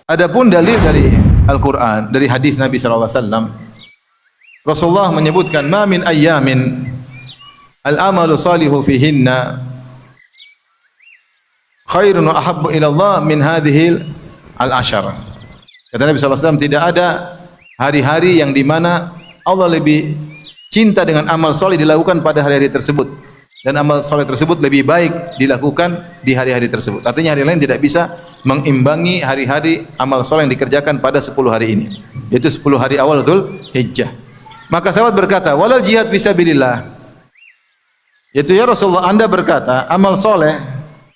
Adapun dalil dari Al-Qur'an, dari hadis Nabi sallallahu alaihi wasallam, Rasulullah menyebutkan ma min ayyamin al-amalu salihu fihinna khairun wa ahabbu ila Allah min hadhihi al-ashar. Kata Nabi sallallahu alaihi wasallam, tidak ada hari-hari yang di mana Allah lebih cinta dengan amal soleh dilakukan pada hari-hari tersebut, dan amal soleh tersebut lebih baik dilakukan di hari-hari tersebut. Artinya hari lain tidak bisa mengimbangi hari-hari amal soleh yang dikerjakan pada 10 hari ini, yaitu 10 hari awal Dzul Hijjah. Maka sahabat berkata, walal jihad fisabilillah, yaitu ya Rasulullah, Anda berkata amal soleh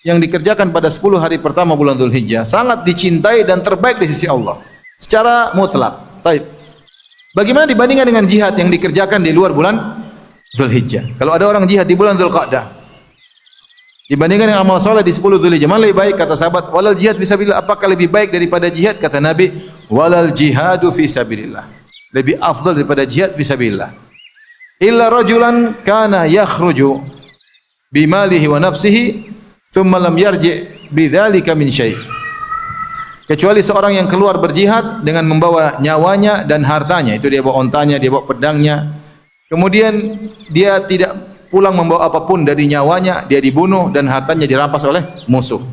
yang dikerjakan pada 10 hari pertama bulan Dzul Hijjah sangat dicintai dan terbaik di sisi Allah secara mutlak. Taib. Bagaimana dibandingkan dengan jihad yang dikerjakan di luar bulan Dzul Hijjah? Kalau ada orang jihad di bulan Dzulqa'dah, dibandingkan dengan amal soleh di 10 Dzul Hijjah, mana lebih baik? Kata sahabat, walal jihad fisabilillah. Apakah lebih baik daripada jihad? Kata Nabi, walal jihadu fisabilillah, lebih afdal daripada jihad fisabilillah. Illa rajulan kana yakhruju bimalihi wa nafsihi thumma lam yarji' bidzalika min syai'. Kecuali seorang yang keluar berjihad dengan membawa nyawanya dan hartanya, itu dia bawa ontanya, dia bawa pedangnya, kemudian dia tidak pulang membawa apapun dari nyawanya, dia dibunuh dan hartanya dirampas oleh musuh.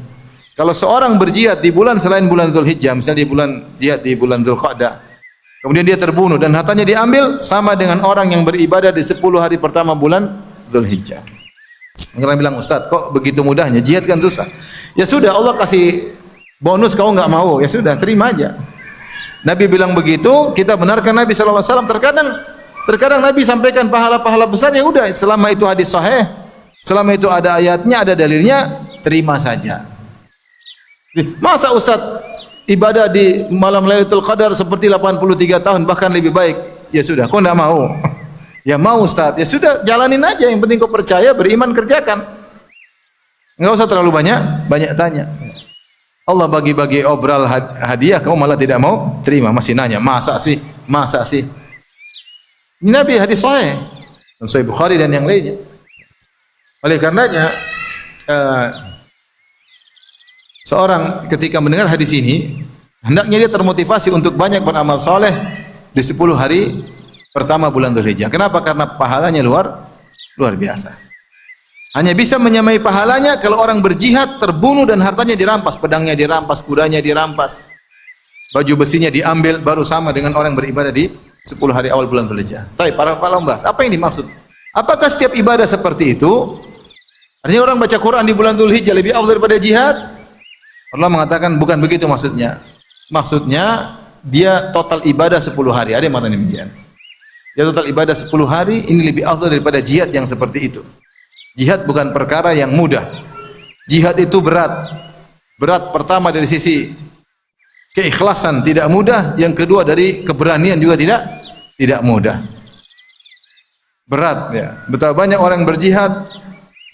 Kalau seorang berjihad di bulan selain bulan Dzul Hijjah, misalnya di bulan jihad di bulan Dzulqa'dah, kemudian dia terbunuh dan hartanya diambil, sama dengan orang yang beribadah di 10 hari pertama bulan Dzul Hijjah. Orang bilang, Ustaz, kok begitu mudahnya? Jihad kan susah. Ya sudah, Allah kasih bonus, kau enggak mau, ya sudah, terima aja. Nabi bilang begitu, kita benarkan Nabi sallallahu alaihi wasallam. Terkadang Nabi sampaikan pahala-pahala besar, ya udah, selama itu hadis sahih, selama itu ada ayatnya, ada dalilnya, terima saja. Masa Ustaz ibadah di malam Lailatul Qadar seperti 83 tahun bahkan lebih baik? Ya sudah, kau enggak mau. Ya mau Ustaz, ya sudah, jalanin aja, yang penting kau percaya, beriman, kerjakan. Enggak usah terlalu banyak tanya. Allah bagi-bagi obral hadiah, kamu malah tidak mau terima, masih nanya, masa sih? Ini Nabi, hadis sahih, Sahih Bukhari dan yang lainnya. Oleh karenanya, seorang ketika mendengar hadis ini, hendaknya dia termotivasi untuk banyak beramal soleh di 10 hari pertama bulan Dzul Hijjah. Kenapa? Karena pahalanya luar biasa. Hanya bisa menyamai pahalanya kalau orang berjihad, terbunuh dan hartanya dirampas, pedangnya dirampas, kudanya dirampas, baju besinya diambil, baru sama dengan orang beribadah di 10 hari awal bulan Dzul Hijjah. Tapi para membahas, apa yang dimaksud? Apakah setiap ibadah seperti itu? Artinya orang baca Quran di bulan Dzul Hijjah lebih afdal daripada jihad? Allah mengatakan bukan begitu maksudnya. Maksudnya dia total ibadah 10 hari. Ada yang mengatakan demikian. Dia total ibadah 10 hari ini lebih afdal daripada jihad yang seperti itu. Jihad bukan perkara yang mudah. Jihad itu berat. Berat pertama dari sisi keikhlasan tidak mudah, yang kedua dari keberanian juga tidak mudah. Berat ya. Betapa banyak orang berjihad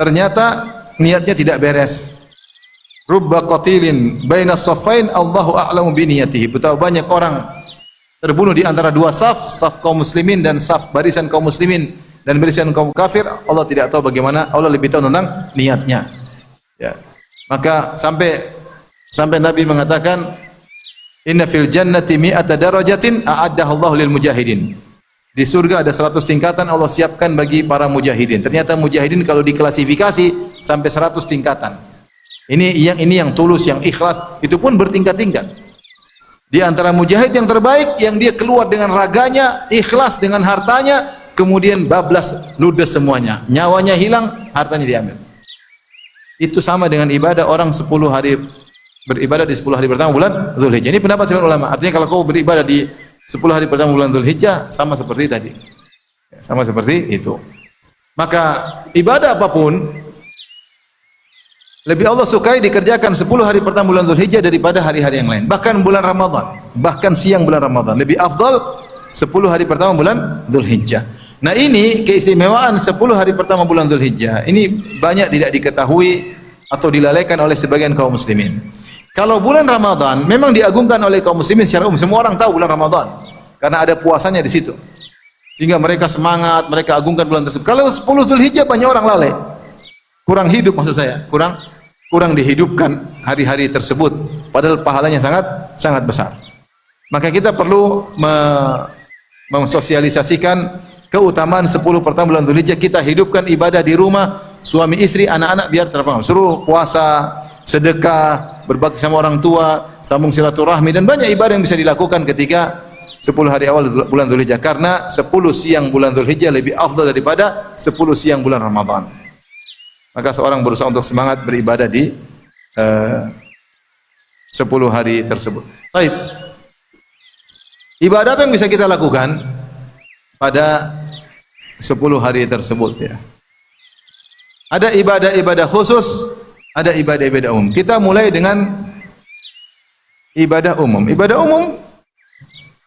ternyata niatnya tidak beres. Rubba qatilin baina saffain Allahu a'lamu bi niyatihi. Betapa banyak orang terbunuh di antara dua saf kaum muslimin dan saf barisan kaum muslimin dan barisan kaum kafir, Allah tidak tahu bagaimana, Allah lebih tahu tentang niatnya. Ya. Maka sampai Nabi mengatakan, inna fil jannati mi'ata darajatin a'addaha Allah lil mujahidin. Di surga ada 100 tingkatan Allah siapkan bagi para mujahidin. Ternyata mujahidin kalau diklasifikasi sampai 100 tingkatan. Ini yang tulus, yang ikhlas, itu pun bertingkat-tingkat. Di antara mujahid yang terbaik, yang dia keluar dengan raganya, ikhlas dengan hartanya, kemudian bablas, ludes semuanya, nyawanya hilang, hartanya diambil. Itu sama dengan ibadah orang 10 hari beribadah di 10 hari pertama bulan Dzul Hijjah. Ini pendapat sebagian ulama. Artinya kalau kau beribadah di 10 hari pertama bulan Dzul Hijjah, sama seperti tadi. Sama seperti itu. Maka ibadah apapun lebih Allah sukai dikerjakan 10 hari pertama bulan Dzul Hijjah daripada hari-hari yang lain. Bahkan bulan Ramadan, bahkan siang bulan Ramadan lebih afdal 10 hari pertama bulan Dzul Hijjah. Nah, ini keistimewaan 10 hari pertama bulan Dzul Hijjah. Ini banyak tidak diketahui atau dilalaikan oleh sebagian kaum muslimin. Kalau bulan Ramadan memang diagungkan oleh kaum muslimin secara umum, semua orang tahu bulan Ramadan karena ada puasanya di situ. Sehingga mereka semangat, mereka agungkan bulan tersebut. Kalau 10 Dzul Hijjah banyak orang lalai. Kurang hidup maksud saya, kurang dihidupkan hari-hari tersebut. padahal pahalanya sangat besar. Maka kita perlu mensosialisasikan keutamaan 10 pertama bulan Dzulhijjah. Kita hidupkan ibadah di rumah, suami istri, anak-anak biar terpaham. Suruh puasa, sedekah, berbakti sama orang tua, sambung silaturahmi, dan banyak ibadah yang bisa dilakukan ketika 10 hari awal bulan Dzulhijjah, karena 10 siang bulan Dzulhijjah lebih afdal daripada 10 siang bulan Ramadan. Maka seorang berusaha untuk semangat beribadah di 10 hari tersebut. Baik. Ibadah apa yang bisa kita lakukan pada 10 hari tersebut ya? Ada ibadah-ibadah khusus, ada ibadah-ibadah umum. Kita mulai dengan ibadah umum. Ibadah umum,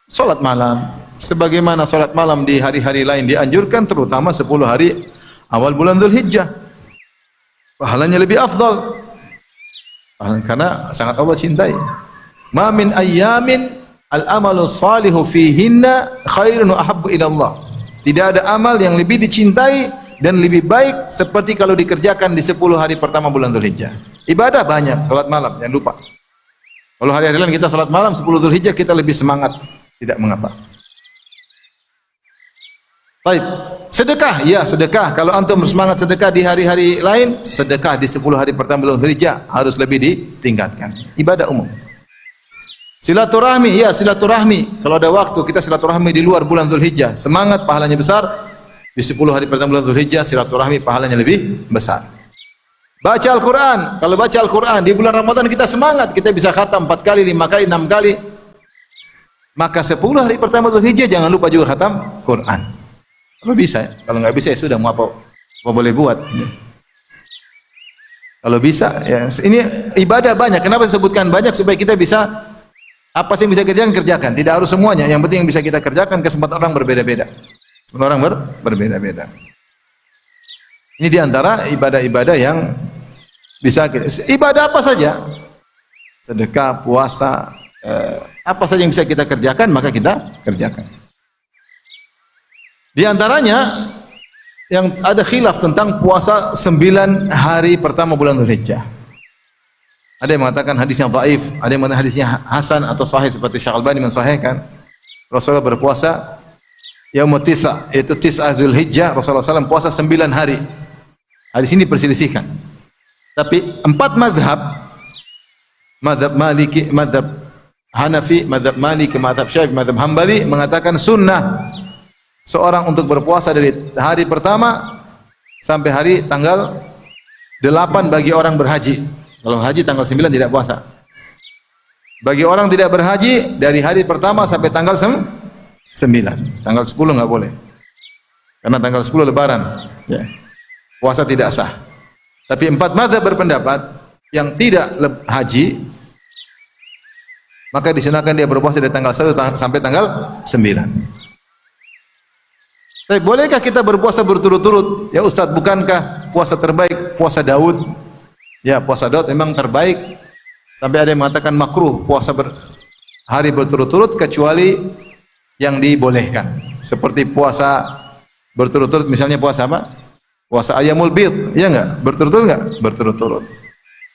salat malam. Sebagaimana salat malam di hari-hari lain dianjurkan, terutama 10 hari awal bulan Dzulhijjah. Pahalanya lebih afdal. Karena sangat Allah cintai. Ma min ayyamin al-amalu salihu fihinna khairun wa ahabbu ila Allah. Tidak ada amal yang lebih dicintai dan lebih baik seperti kalau dikerjakan di 10 hari pertama bulan Dzulhijjah. Ibadah banyak, salat malam, jangan lupa. Kalau hari-hari lain kita salat malam, 10 Dzulhijjah kita lebih semangat, tidak mengapa. Baik, sedekah, ya sedekah. Kalau antum bersemangat sedekah di hari-hari lain, sedekah di 10 hari pertama bulan Dzulhijjah harus lebih ditingkatkan. Ibadah umum. Silaturahmi, ya silaturahmi. Kalau ada waktu kita silaturahmi di luar bulan Dzulhijjah, semangat, pahalanya besar. Di 10 hari pertama bulan Dzulhijjah silaturahmi pahalanya lebih besar. Baca Al-Qur'an. Kalau baca Al-Qur'an di bulan Ramadan kita semangat, kita bisa khatam 4 kali, 5 kali, 6 kali. Maka 10 hari pertama Dzulhijjah jangan lupa juga khatam Quran. Kalau bisa, ya. Kalau nggak bisa ya sudah, mau apa boleh buat. Kalau bisa, ya ini ibadah banyak. Kenapa disebutkan banyak? Supaya kita bisa apa sih yang bisa kerjakan? Tidak harus semuanya. Yang penting yang bisa kita kerjakan. Kesempatan orang berbeda-beda. Orang berbeda-beda. Ini diantara ibadah-ibadah yang bisa kita, ibadah apa saja, sedekah, puasa, apa saja yang bisa kita kerjakan maka kita kerjakan. Di antaranya yang ada khilaf tentang puasa 9 hari pertama bulan Dzulhijjah. Ada yang mengatakan hadisnya dhaif, ada yang mengatakan hadisnya hasan atau sahih seperti Syekh Al-Albani mensahihkan. Rasulullah berpuasa Yaumut Tis'a, yaitu Tis'ah Dzulhijjah, Rasulullah SAW puasa 9 hari. Hadis ini perselisihkan. Tapi 4 mazhab, mazhab Maliki, mazhab Hanafi, mazhab Maliki, mazhab Syafi'i, mazhab Hambali mengatakan sunnah seorang untuk berpuasa dari hari pertama sampai hari tanggal 8 bagi orang berhaji. Kalau haji tanggal 9 tidak puasa. Bagi orang tidak berhaji dari hari pertama sampai tanggal 9. Tanggal 10 enggak boleh. Karena tanggal 10 lebaran, ya. Puasa tidak sah. Tapi 4 mazhab berpendapat yang tidak haji maka disunahkan dia berpuasa dari tanggal 1 sampai tanggal 9. Tapi bolehkah kita berpuasa berturut-turut? Ya Ustaz, bukankah puasa terbaik puasa Daud? Ya, puasa Daud memang terbaik. Sampai ada yang mengatakan makruh puasa hari berturut-turut kecuali yang dibolehkan. Seperti puasa berturut-turut, misalnya puasa apa? Puasa Ayyamul Bid, ya enggak? Berturut-turut enggak? Berturut-turut.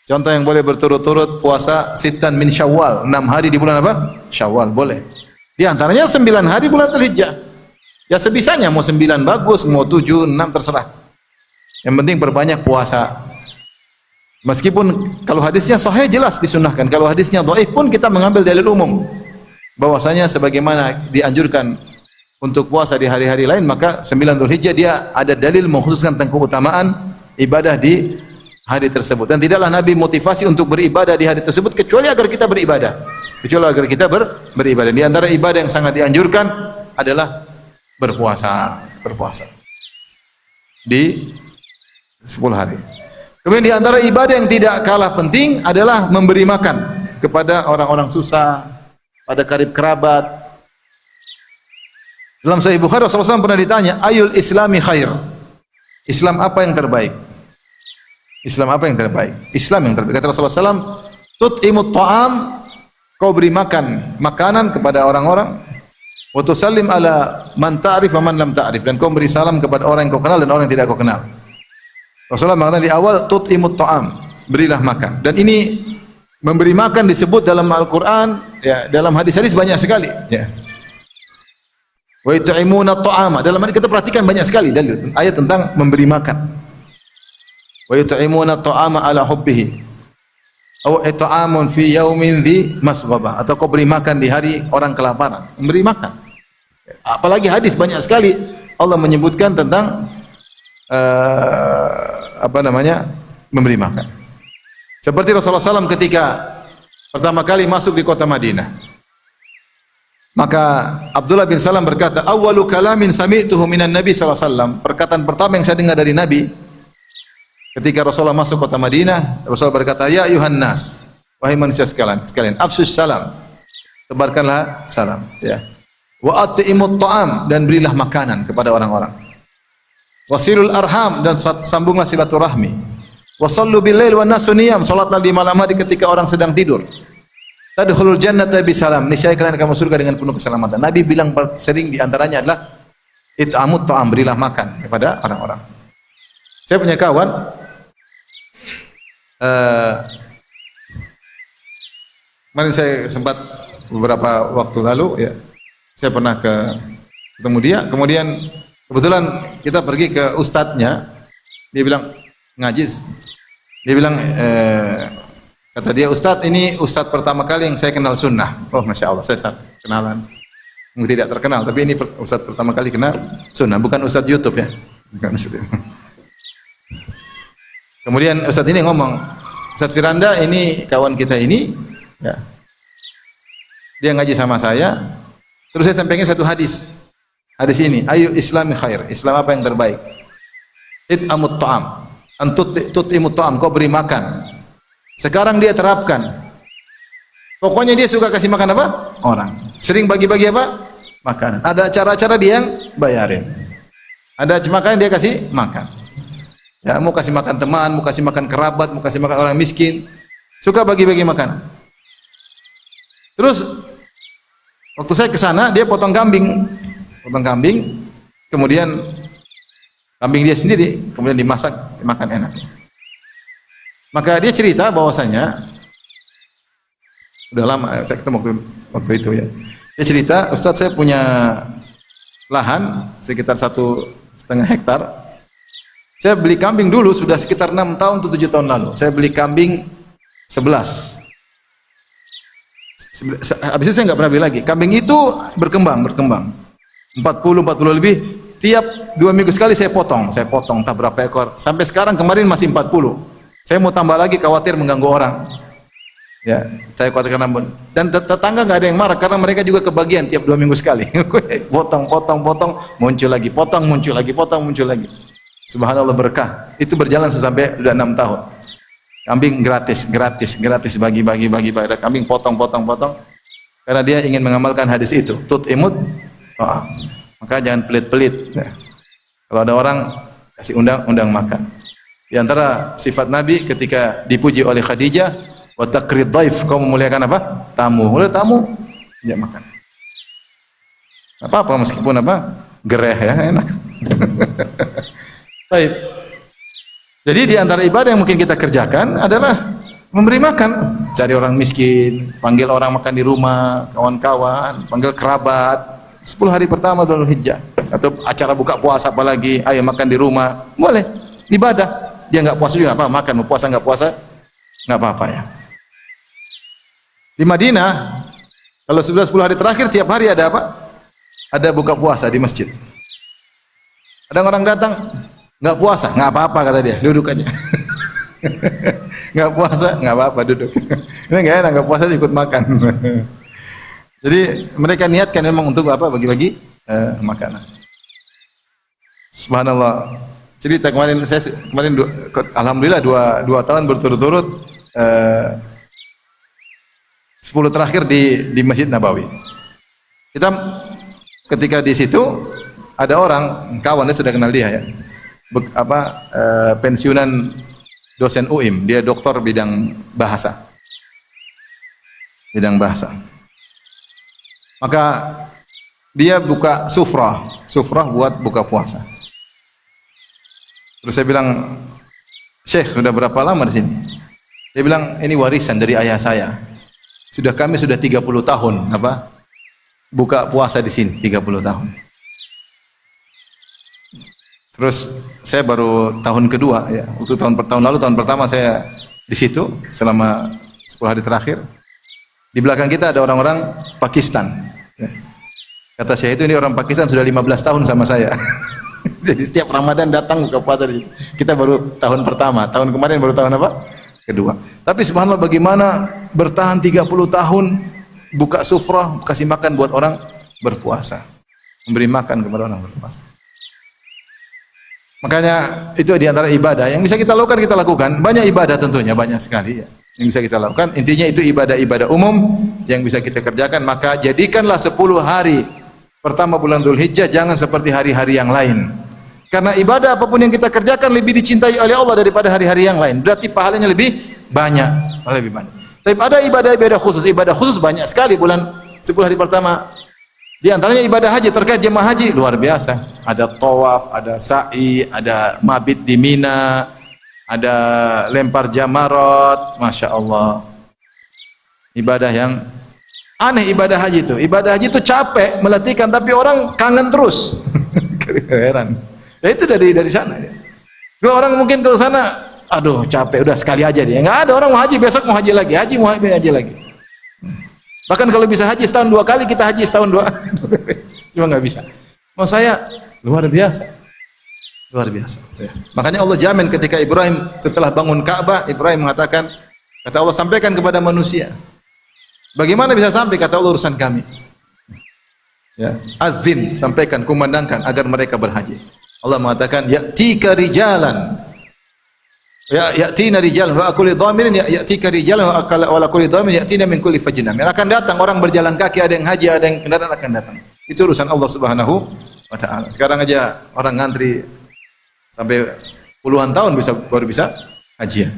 Contoh yang boleh berturut-turut puasa Sittan min Syawal, 6 hari di bulan apa? Syawal, boleh. Di antaranya 9 hari bulan Dzulhijjah. Ya sebisanya, mau 9 bagus, mau 7, 6 terserah. Yang penting perbanyak puasa. Meskipun kalau hadisnya sahih jelas disunahkan, kalau hadisnya dhaif pun kita mengambil dalil umum bahwasanya sebagaimana dianjurkan untuk puasa di hari-hari lain, maka 9 Dzulhijjah dia ada dalil mengkhususkan tentang keutamaan ibadah di hari tersebut. Dan tidaklah Nabi motivasi untuk beribadah di hari tersebut kecuali agar kita beribadah. Kecuali agar kita beribadah. Di antara ibadah yang sangat dianjurkan adalah berpuasa di 10 hari. Kemudian di antara ibadah yang tidak kalah penting adalah memberi makan kepada orang-orang susah, pada karib kerabat. Dalam Sahih Bukhari Rasulullah SAW pernah ditanya, ayul islami khair? Islam apa yang terbaik? Islam apa yang terbaik? Islam yang terbaik. Kata Rasulullah SAW, tut'imut ta'am, kau beri makanan kepada orang-orang. Wa tusallim ala man ta'rif wa man lam ta'rif, dan kau beri salam kepada orang yang kau kenal dan orang yang tidak kau kenal. Rasulullah mengatakan di awal tut'imut ta'am, berilah makan. Dan ini Memberi makan disebut dalam Al-Qur'an, ya, dalam hadis-hadis banyak sekali, ya. Wa yut'imuna at'ama. Dalam hadis kita perhatikan banyak sekali dalil ayat tentang memberi makan. Wa yut'imuna at'ama ala hubbihi. Aw it'amun fi yaumin dhi masghabah, atau kau beri makan di hari orang kelaparan. Memberi makan. Apalagi hadis banyak sekali Allah menyebutkan tentang memberi makan. Seperti Rasulullah SAW ketika pertama kali masuk di kota Madinah. Maka Abdullah bin Salam berkata, "Awwalu kalamin sami'tuhu minan Nabi sallallahu alaihi wasallam." Perkataan pertama yang saya dengar dari Nabi ketika Rasulullah masuk kota Madinah, Rasulullah berkata, "Ya ayuhan nas, wahai manusia sekalian, afsus salam." Tebarkanlah salam, ya. Wa at'imut ta'am, dan berilah makanan kepada orang-orang. Wasilul arham, dan sambunglah silaturahmi. Wasallu bil-lail wan nasu niyam, salatlah di malam hari ketika orang sedang tidur. Tadkhulul jannata bisalam, niscaya kalian akan masuk surga dengan penuh keselamatan. Nabi bilang sering di antaranya adalah it'amut ta'am, berilah makan kepada orang-orang. Saya punya kawan kemarin saya sempat beberapa waktu lalu, ya, saya pernah ketemu dia, kemudian kebetulan kita pergi ke ustadznya, dia bilang ngaji, dia bilang kata dia, "Ustadz, ini ustadz pertama kali yang saya kenal sunnah." Oh, masya Allah, saya kenalan, mungkin tidak terkenal, tapi ini ustadz pertama kali kenal sunnah, bukan ustadz YouTube, ya, bukan ustadz itu. Kemudian ustadz ini ngomong, "Ustadz Firanda ini kawan kita ini, ya, dia ngaji sama saya, terus saya sampaikan satu hadis ini, ayu islami khair, Islam apa yang terbaik? It'amut ta'am, tut'imut ta'am, kau beri makan." Sekarang dia terapkan, pokoknya dia suka kasih makan apa? Orang. Sering bagi-bagi apa? Makan. Ada acara-acara dia yang bayarin, ada makanan dia kasih makan, ya, mau kasih makan teman, mau kasih makan kerabat, mau kasih makan orang miskin, suka bagi-bagi makan. Terus waktu saya ke sana, dia potong kambing, kemudian kambing dia sendiri, kemudian dimasak, dimakan enak. Maka dia cerita bahwasanya udah lama saya ketemu waktu itu, ya. Dia cerita, "Ustadz, saya punya lahan sekitar 1,5 hektar. Saya beli kambing dulu sudah sekitar 6 tahun atau 7 tahun lalu. Saya beli kambing 11. Habis itu saya nggak pernah beli lagi. Kambing itu berkembang 40 lebih. Tiap 2 minggu sekali saya potong tak berapa ekor. Sampai sekarang, kemarin masih 40. Saya mau tambah lagi, khawatir mengganggu orang. Ya, saya khawatir karena, dan tetangga nggak ada yang marah karena mereka juga kebagian tiap 2 minggu sekali. potong, muncul lagi, muncul lagi. Subhanallah, berkah. Itu berjalan sampai sudah 6 tahun. Kambing gratis, bagi kambing, potong. Karena dia ingin mengamalkan hadis itu, tut'imut ta'am. Maka jangan pelit-pelit. Ya. Kalau ada orang, kasih undang makan. Di antara sifat Nabi ketika dipuji oleh Khadijah, wa taqrid dhaif, kau memuliakan apa? Tamu. Oleh tamu, ya makan. Apa meskipun gereh, ya, enak. Baik. Jadi di antara ibadah yang mungkin kita kerjakan adalah memberi makan, cari orang miskin, panggil orang makan di rumah, kawan-kawan, panggil kerabat. 10 hari pertama Dzulhijjah, atau acara buka puasa apalagi, ayo makan di rumah, boleh, ibadah. Dia nggak puasa juga apa, makan, mau puasa nggak puasa nggak apa-apa, ya. Di Madinah, kalau 10 hari terakhir tiap hari ada apa? Ada buka puasa di masjid. Ada orang datang nggak puasa, nggak apa-apa kata dia, duduk aja. Nggak puasa, nggak apa-apa, duduk. Ini nggak enak, nggak puasa ikut makan. Jadi mereka niatkan memang untuk apa? Bagi-bagi makanan. Subhanallah. Cerita kemarin alhamdulillah dua tahun berturut-turut 10 terakhir di Masjid Nabawi. Kita ketika di situ ada orang kawan, dia sudah kenal dia, ya. Pensiunan dosen UIM, dia doktor bidang bahasa. Maka dia buka sufrah buat buka puasa. Terus saya bilang, "Syekh, sudah berapa lama di sini?" Dia bilang, ini warisan dari ayah saya. Kami sudah 30 tahun buka puasa di sini 30 tahun. Terus saya baru tahun kedua ya. Waktu tahun pertama saya di situ selama 10 hari terakhir. Di belakang kita ada orang-orang Pakistan. Kata saya itu, ini orang Pakistan sudah 15 tahun sama saya. Jadi setiap Ramadan datang buka puasa di situ. Kita baru tahun pertama, tahun kemarin baru tahun kedua. Tapi subhanallah bagaimana bertahan 30 tahun buka sufrah, kasih makan buat orang berpuasa. Memberi makan kepada orang berpuasa. Makanya itu di antara ibadah yang bisa kita lakukan, kita lakukan. Banyak ibadah tentunya, banyak sekali ya, yang bisa kita lakukan. Intinya itu ibadah-ibadah umum yang bisa kita kerjakan. Maka jadikanlah 10 hari pertama bulan Dzulhijjah jangan seperti hari-hari yang lain. Karena ibadah apapun yang kita kerjakan lebih dicintai oleh Allah daripada hari-hari yang lain. Berarti pahalanya lebih banyak, Tapi ada ibadah khusus banyak sekali bulan 10 hari pertama. Di antaranya ibadah haji, terkait jemaah haji luar biasa. Ada tawaf, ada sa'i, ada mabit di Mina, ada lempar jamarat, masya Allah. Ibadah yang aneh ibadah haji itu. Ibadah haji itu capek, meletihkan, tapi orang kangen terus. Heran. Ya itu dari sana ya. Kalau orang mungkin kalau sana, aduh capek, udah sekali aja dia. Enggak ada orang mau haji besok mau haji lagi, mau haji lagi. Bahkan kalau bisa haji setahun 2 kali, kita haji setahun 2. Cuma nggak bisa. Mau saya luar biasa. Ya. Makanya Allah jamin ketika Ibrahim setelah bangun Ka'bah, Ibrahim mengatakan, kata Allah, sampaikan kepada manusia. Bagaimana bisa sampai? Kata Allah, urusan kami. Ya, azin, sampaikan, kumandangkan agar mereka berhaji. Allah mengatakan, ya'tika rijalan. Ya'tina rijalan wa kulli dhamirin ya'tika rijalan wa kulli dhamirin ya'tina min kulli fajjin. Akan datang orang berjalan kaki, ada yang haji, ada yang kendaraan akan datang. Itu urusan Allah Subhanahu wa taala. Sekarang aja orang ngantri sampai puluhan tahun baru bisa haji.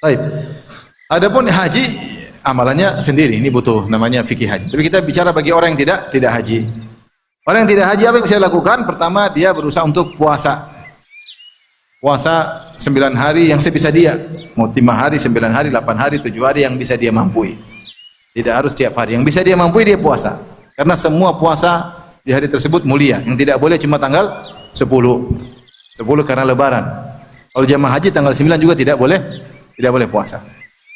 Baik. Adapun haji amalannya sendiri, ini butuh namanya fikih haji. Tapi kita bicara bagi orang yang tidak haji. Orang yang tidak haji apa yang bisa lakukan? Pertama, dia berusaha untuk puasa 9 hari yang sebisa dia. Mau 5 hari, 9 hari, 8 hari, 7 hari yang bisa dia mampu. Tidak harus tiap hari. Yang bisa dia mampu dia puasa. Karena semua puasa di hari tersebut mulia. Yang tidak boleh cuma tanggal 10 karena lebaran. Kalau jamaah haji tanggal 9 juga tidak boleh puasa.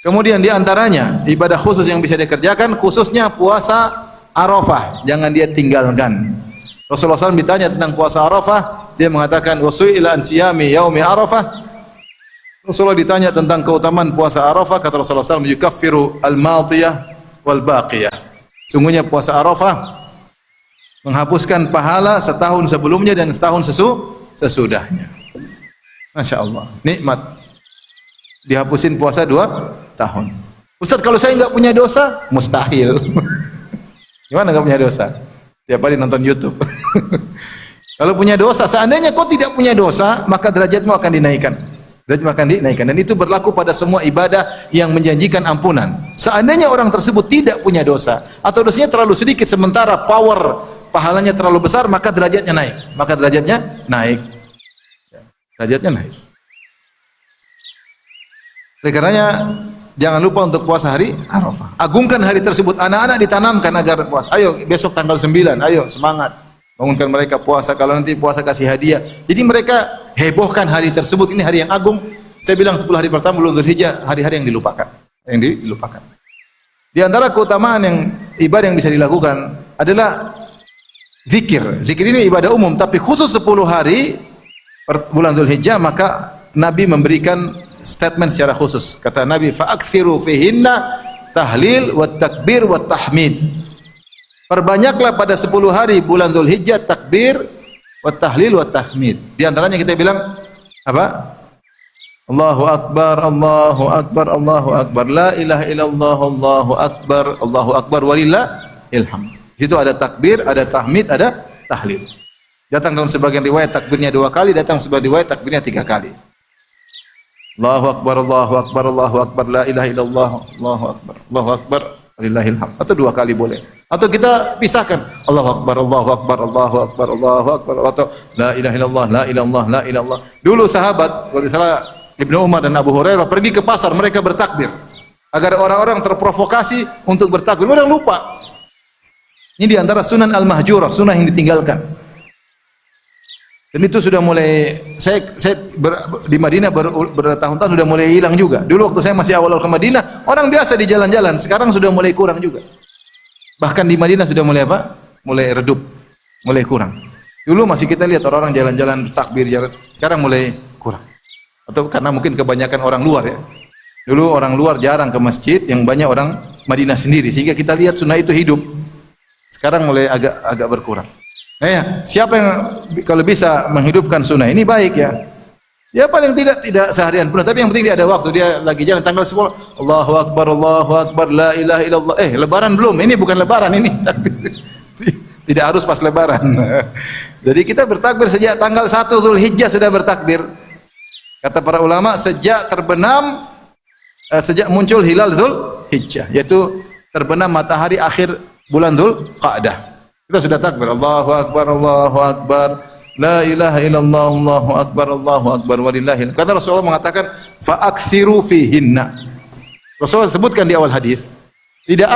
Kemudian di antaranya ibadah khusus yang bisa dikerjakan, khususnya puasa Arafah, jangan dia tinggalkan. Rasulullah SAW ditanya tentang puasa Arafah, dia mengatakan wasu'ila an siyami yaumi Arafah. Rasulullah ditanya tentang keutamaan puasa Arafah, kata Rasulullah SAW, yukaffiru al-madiyah wal baqiyah. Sungguhnya puasa Arafah menghapuskan pahala setahun sebelumnya dan setahun sesudahnya. Masya Allah, nikmat. Dihapusin puasa 2 tahun. Ustaz, kalau saya enggak punya dosa, mustahil. Gimana enggak punya dosa? Tiap hari nonton YouTube. Kalau punya dosa, seandainya kau tidak punya dosa, maka derajatmu akan dinaikkan. Dan itu berlaku pada semua ibadah yang menjanjikan ampunan. Seandainya orang tersebut tidak punya dosa atau dosanya terlalu sedikit sementara power pahalanya terlalu besar, maka derajatnya naik. Derajatnya naik. Oleh karenanya jangan lupa untuk puasa hari Arafah. Agungkan hari tersebut. Anak-anak ditanamkan agar puasa. Ayo besok tanggal 9, ayo semangat. Bangunkan mereka puasa. Kalau nanti puasa kasih hadiah. Jadi mereka hebohkan hari tersebut. Ini hari yang agung. Saya bilang 10 hari pertama bulan Dzulhijjah, hari-hari yang dilupakan. Di antara keutamaan yang ibadah yang bisa dilakukan adalah zikir. Zikir ini ibadah umum, tapi khusus 10 hari bulan Dzulhijjah, maka Nabi memberikan statement secara khusus. Kata Nabi, fa'akthiru fihinna tahlil wa takbir wa tahmid. Perbanyaklah pada 10 hari bulan Dzulhijjah takbir wa tahlil wa tahmid. Di antaranya kita bilang apa? Allahu akbar, Allahu akbar, Allahu akbar, la ilaha illallah, Allahu akbar walillahil hamd. Di situ ada takbir, ada tahmid, ada tahlil. Datang dalam sebagian riwayat takbirnya 2 kali, datang sebagian riwayat takbirnya 3 kali. Allahu akbar, Allahu akbar, Allahu akbar, la ilaha illallah, Allahu akbar, walillahil hamd. Atau 2 kali boleh. Atau kita pisahkan, Allahu akbar, Allahu akbar, Allahu akbar, Allahu akbar, atau la ilaha illallah, la ilallah, la ilallah. Dulu sahabat, kalau salah Ibnu Umar dan Abu Hurairah pergi ke pasar, mereka bertakbir agar orang-orang terprovokasi untuk bertakbir. Mereka lupa. Ini di antara sunan al-mahjurah, sunnah yang ditinggalkan. Dan itu sudah mulai di Madinah bertahun-tahun sudah mulai hilang juga. Dulu waktu saya masih awal-awal ke Madinah, orang biasa di jalan-jalan. Sekarang sudah mulai kurang juga. Bahkan di Madinah sudah mulai apa? Mulai redup, mulai kurang. Dulu masih kita lihat orang-orang jalan-jalan takbir jalan. Sekarang mulai kurang. Atau karena mungkin kebanyakan orang luar ya. Dulu orang luar jarang ke masjid, yang banyak orang Madinah sendiri, sehingga kita lihat sunnah itu hidup. Sekarang mulai agak berkurang. Nah ya, siapa yang kalau bisa menghidupkan sunnah ini baik ya. Ya paling tidak seharian pun, tapi yang penting dia ada waktu, dia lagi jalan tanggal 10, Allahu Akbar, la ilaha illallah. Lebaran belum, ini bukan lebaran ini. Tidak harus pas lebaran. Jadi kita bertakbir sejak tanggal 1 Zulhijjah sudah bertakbir. Kata para ulama sejak muncul hilal Zulhijjah, yaitu terbenam matahari akhir bulan Dzulqa'dah. Kita sudah takbir, Allahu Akbar, la ilaha illallah, Allahu Akbar walillahil. Kata Rasulullah mengatakan, fa'aksiru fihinna. Rasulullah sebutkan di awal hadis, tidak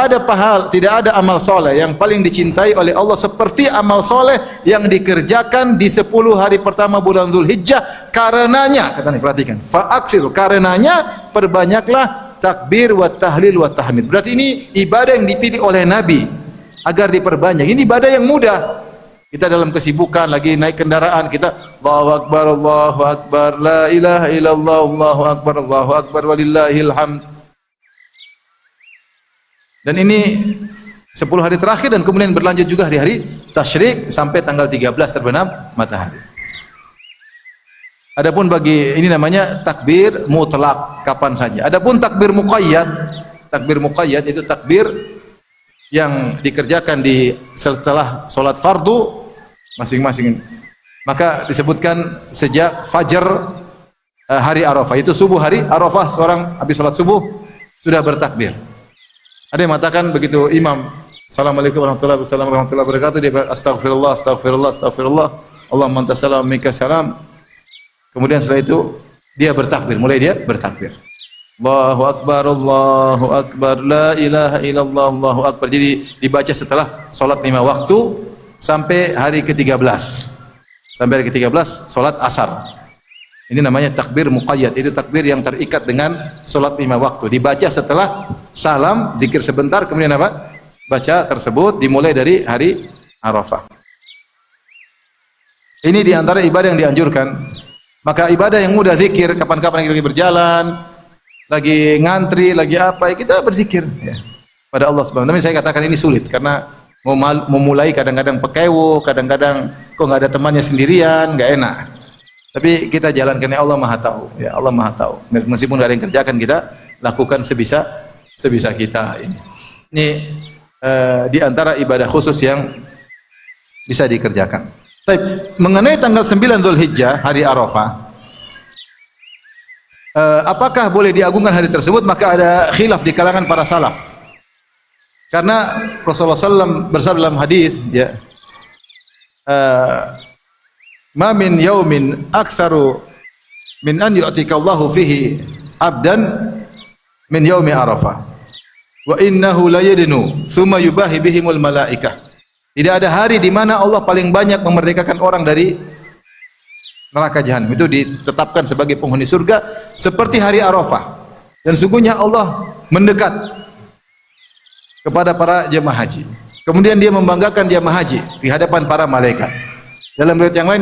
ada amal soleh yang paling dicintai oleh Allah seperti amal soleh yang dikerjakan di 10 hari pertama bulan Dzulhijjah. Karenanya, kata nih, perhatikan, fa'aksiru, karenanya perbanyaklah takbir wa tahlil wa tahmid. Berarti ini ibadah yang dipilih oleh Nabi agar diperbanyak. Ini ibadah yang mudah. Kita dalam kesibukan lagi naik kendaraan, kita Allahu Akbar, la ilaha illallah, Allahu Akbar walillahil hamd. Dan ini 10 hari terakhir dan kemudian berlanjut juga hari-hari tasyrik sampai tanggal 13 terbenam matahari. Adapun bagi ini namanya takbir mutlak, kapan saja. Adapun takbir muqayyad itu takbir yang dikerjakan setelah sholat fardu masing-masing. Maka disebutkan sejak fajar hari Arafah, itu subuh hari Arafah, seorang habis sholat subuh sudah bertakbir. Ada yang mengatakan begitu imam Assalamualaikum warahmatullahi wabarakatuh, dia astagfirullah, Allahumma anta salam minka salam. Kemudian setelah itu dia bertakbir, mulai dia bertakbir. Allahu Akbar, la ilaha illallah, Allahu Akbar. Jadi dibaca setelah sholat 5 waktu sampai hari ke-13. Sampai hari ke-13 sholat asar. Ini namanya takbir muqayyad, itu takbir yang terikat dengan sholat 5 waktu. Dibaca setelah salam, zikir sebentar, kemudian apa? Baca tersebut dimulai dari hari Arafah. Ini diantara ibadah yang dianjurkan. Maka ibadah yang mudah, zikir, kapan-kapan kita lagi berjalan, lagi ngantri, lagi apa, ya kita berzikir ya, pada Allah Subhanahu wa taala. Tapi saya katakan ini sulit karena memulai kadang-kadang pekewo, kadang-kadang kok nggak ada temannya sendirian, nggak enak. Tapi kita jalankan, ya Allah Maha tahu, ya Allah Maha tahu. Meskipun nggak ada yang kerjakan, kita lakukan sebisa kita. Ini di antara ibadah khusus yang bisa dikerjakan. Tapi mengenai tanggal 9 Dzulhijjah, hari Arafah, apakah boleh diagungkan hari tersebut? Maka ada khilaf di kalangan para salaf. Karena Rasulullah SAW bersabda dalam hadis, ya, ma min yaumin aktsaru min an yu'tika Allahu fihi abdan min yaumi Arafah. Wa innahu la yadnu thumma yubahi bihimul malaikah. Tidak ada hari di mana Allah paling banyak memerdekakan orang dari neraka jahanam. Itu ditetapkan sebagai penghuni surga seperti hari Arafah. Dan sungguhnya Allah mendekat kepada para jemaah haji. Kemudian dia membanggakan jemaah haji di hadapan para malaikat. Dalam riwayat yang lain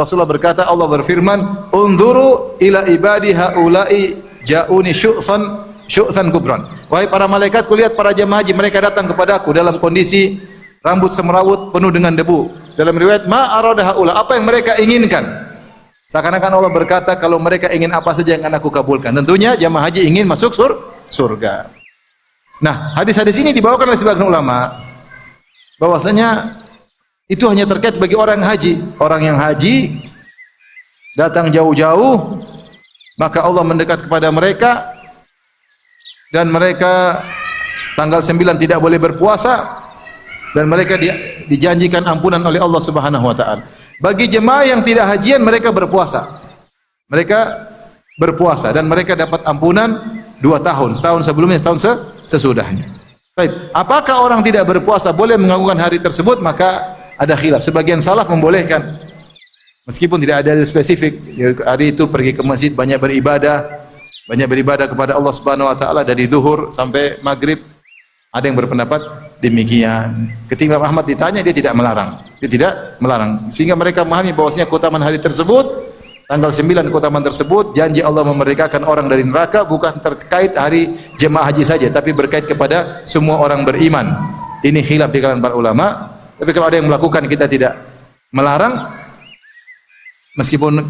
Rasulullah berkata, Allah berfirman, "Unzuru ila ibadi haula'i ja'uni syu'than kubran." Wahai para malaikat, kulihat para jemaah haji, mereka datang kepadaku dalam kondisi rambut semrawut penuh dengan debu. Dalam riwayat, ma arada haula, apa yang mereka inginkan. Seakan-akan Allah berkata, kalau mereka ingin apa saja yang akan aku kabulkan. Tentunya jemaah haji ingin masuk surga. Nah, hadis-hadis ini dibawakan oleh sebagian ulama bahwasanya itu hanya terkait bagi orang haji. Orang yang haji datang jauh-jauh, maka Allah mendekat kepada mereka dan mereka tanggal 9 tidak boleh berpuasa. Dan mereka dijanjikan ampunan oleh Allah Subhanahu wa taala. Bagi jemaah yang tidak hajian, mereka berpuasa. Mereka berpuasa dan mereka dapat ampunan 2 tahun, setahun sebelumnya, setahun sesudahnya. Baik, apakah orang tidak berpuasa boleh mengganggukan hari tersebut? Maka ada khilaf. Sebagian salaf membolehkan, meskipun tidak ada spesifik. Hari itu pergi ke masjid, banyak beribadah kepada Allah Subhanahu wa taala dari zuhur sampai maghrib. Ada yang berpendapat demikian. Ketika Imam Ahmad ditanya, dia tidak melarang. Sehingga mereka memahami bahwasanya keutamaan hari tersebut, tanggal 9 keutamaan tersebut, janji Allah memerdekakan orang dari neraka bukan terkait hari jemaah haji saja, tapi berkait kepada semua orang beriman. Ini khilaf di kalangan para ulama. Tapi kalau ada yang melakukan, kita tidak melarang, meskipun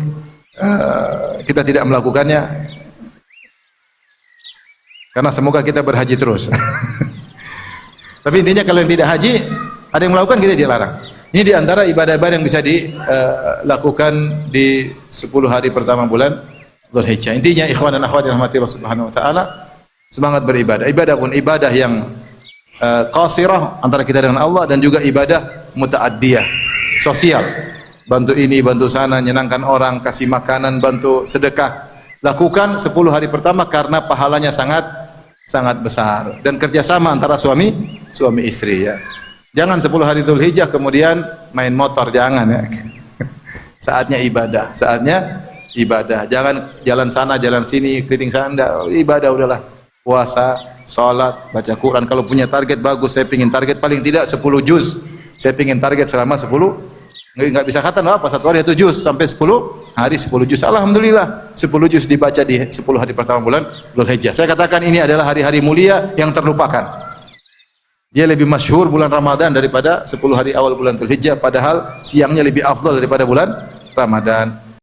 kita tidak melakukannya, karena semoga kita berhaji terus. Tapi intinya kalau yang tidak haji, ada yang melakukan, kita dilarang. Ini di antara ibadah-ibadah yang bisa dilakukan di 10 hari pertama bulan Dzulhijjah. Intinya ikhwan dan akhwat yang rahmati Allah Subhanahu wa taala, semangat beribadah. Ibadah pun ibadah yang qasirah antara kita dengan Allah, dan juga ibadah muta'addiyah, sosial. Bantu ini, bantu sana, nyenangkan orang, kasih makanan, bantu sedekah. Lakukan 10 hari pertama karena pahalanya sangat besar, dan kerjasama antara suami istri ya. Jangan 10 hari Dzulhijjah kemudian main motor, jangan ya. Saatnya ibadah. Jangan jalan sana, jalan sini, keriting sana, enggak. Ibadah udahlah. Puasa, salat, baca Quran. Kalau punya target bagus, saya pingin target paling tidak 10 juz. Saya pingin target selama 10. Enggak bisa kata apa, satu hari 1 juz sampai 10 hari 10 juz. Alhamdulillah, 10 juz dibaca di 10 hari pertama bulan Dzulhijjah. Saya katakan ini adalah hari-hari mulia yang terlupakan. Dia lebih masyhur bulan Ramadan daripada 10 hari awal bulan Dzulhijjah, padahal siangnya lebih afdal daripada bulan Ramadan.